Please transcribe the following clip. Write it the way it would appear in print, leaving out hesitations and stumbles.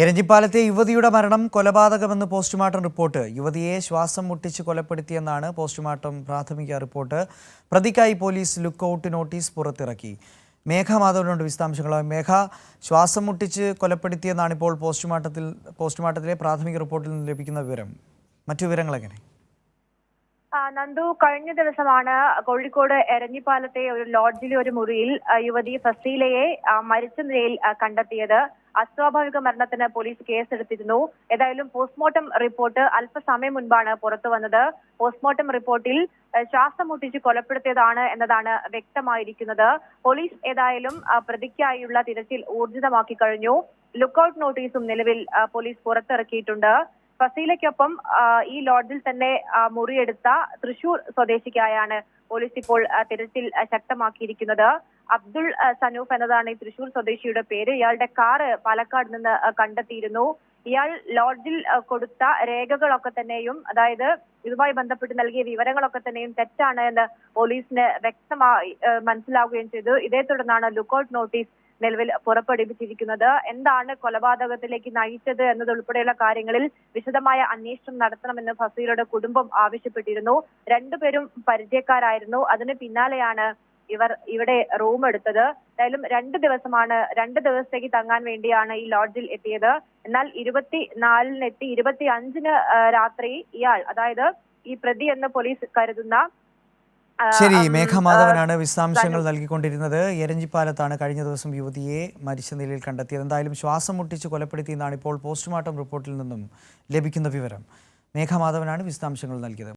എരഞ്ഞിപ്പാലത്തെ യുവതിയുടെ മരണം കൊലപാതകമെന്ന് postmortem report. യുവതിയെ ശ്വാസം മുട്ടിച്ച് കൊലപ്പെടുത്തിയെന്നാണ് പോസ്റ്റ്മോർട്ടം പ്രാഥമിക റിപ്പോർട്ട്. പ്രതിക്കായി പോലീസ് ലുക്കൌട്ട് നോട്ടീസ് പുറത്തിറക്കി. മേഘ മാധവനുണ്ട് വിശദാംശങ്ങളുമായി. മേഘ, ശ്വാസം മുട്ടിച്ച് കൊലപ്പെടുത്തിയെന്നാണ് ഇപ്പോൾ പോസ്റ്റ്മോർട്ടത്തിലെ പ്രാഥമിക റിപ്പോർട്ടിൽ നിന്ന് ലഭിക്കുന്ന വിവരം. മറ്റു വിവരങ്ങൾ എങ്ങനെ? നന്ദു, കഴിഞ്ഞ ദിവസമാണ് കോഴിക്കോട് എരഞ്ഞിപ്പാലത്തെ ഒരു ലോഡ്ജിലെ ഒരു മുറിയിൽ യുവതി ഫസീലയെ മരിച്ച നിലയിൽ കണ്ടെത്തിയത്. അസ്വാഭാവിക മരണത്തിന് പോലീസ് കേസെടുത്തിരുന്നു. ഏതായാലും പോസ്റ്റ്മോർട്ടം റിപ്പോർട്ട് അല്പസമയം മുൻപാണ് പുറത്തു വന്നത്. പോസ്റ്റ്മോർട്ടം റിപ്പോർട്ടിൽ ശ്വാസം മുട്ടിച്ച് കൊലപ്പെടുത്തിയതാണ് എന്നതാണ് വ്യക്തമായിരിക്കുന്നത്. പോലീസ് ഏതായാലും പ്രതിക്കായുള്ള തിരച്ചിൽ ഊർജിതമാക്കി കഴിഞ്ഞു. ലുക്കൌട്ട് നോട്ടീസും നിലവിൽ പോലീസ് പുറത്തിറക്കിയിട്ടുണ്ട്. ഫസീലയ്ക്കൊപ്പം ഈ ലോഡ്ജിൽ തന്നെ മുറിയെടുത്ത തൃശൂർ സ്വദേശിക്കായാണ് പോലീസ് ഇപ്പോൾ തിരച്ചിൽ ശക്തമാക്കിയിരിക്കുന്നത്. അബ്ദുൾ സനൂഫ് എന്നതാണ് ഈ തൃശൂർ സ്വദേശിയുടെ പേര്. ഇയാളുടെ കാറ് പാലക്കാട് നിന്ന് കണ്ടെത്തിയിരുന്നു. ഇയാൾ ലോഡ്ജിൽ കൊടുത്ത രേഖകളൊക്കെ തന്നെയും, അതായത് ഇതുമായി ബന്ധപ്പെട്ട് നൽകിയ വിവരങ്ങളൊക്കെ തന്നെയും തെറ്റാണ് എന്ന് പോലീസിന് വ്യക്തമായി മനസ്സിലാവുകയും ചെയ്തു. ഇതേ തുടർന്നാണ് ലുക്കൌട്ട് നോട്ടീസ് നിലവിൽ പുറപ്പെടുവിച്ചിരിക്കുന്നത്. എന്താണ് കൊലപാതകത്തിലേക്ക് നയിച്ചത് എന്നതുൾപ്പെടെയുള്ള കാര്യങ്ങളിൽ വിശദമായ അന്വേഷണം നടത്തണമെന്ന് ഫസീലയുടെ കുടുംബം ആവശ്യപ്പെട്ടിരുന്നു. രണ്ടുപേരും പരിചയക്കാരായിരുന്നു. അതിന് പിന്നാലെയാണ് ഇവർ ഇവിടെ റൂം എടുത്തത്. എന്തായാലും 2 ദിവസത്തേക്ക് തങ്ങാൻ വേണ്ടിയാണ് ഈ ലോഡ്ജിൽ എത്തിയത്. എന്നാൽ 24-ന് എത്തി 25-ന് രാത്രി ഇയാൾ, അതായത് ഈ പ്രതി എന്ന് പോലീസ് കരുതുന്ന ശരി, മേഘമാധവനാണ് വിശദാംശങ്ങൾ നൽകിക്കൊണ്ടിരുന്നത്. എരഞ്ഞിപ്പാലത്താണ് കഴിഞ്ഞ ദിവസം യുവതിയെ മരിച്ച നിലയിൽ കണ്ടെത്തിയത്. എന്തായാലും ശ്വാസം മുട്ടിച്ച് കൊലപ്പെടുത്തിയെന്നാണ് ഇപ്പോൾ പോസ്റ്റ്മോർട്ടം റിപ്പോർട്ടിൽ നിന്നും ലഭിക്കുന്ന വിവരം. മേഘമാധവനാണ് വിശദാംശങ്ങൾ നൽകിയത്.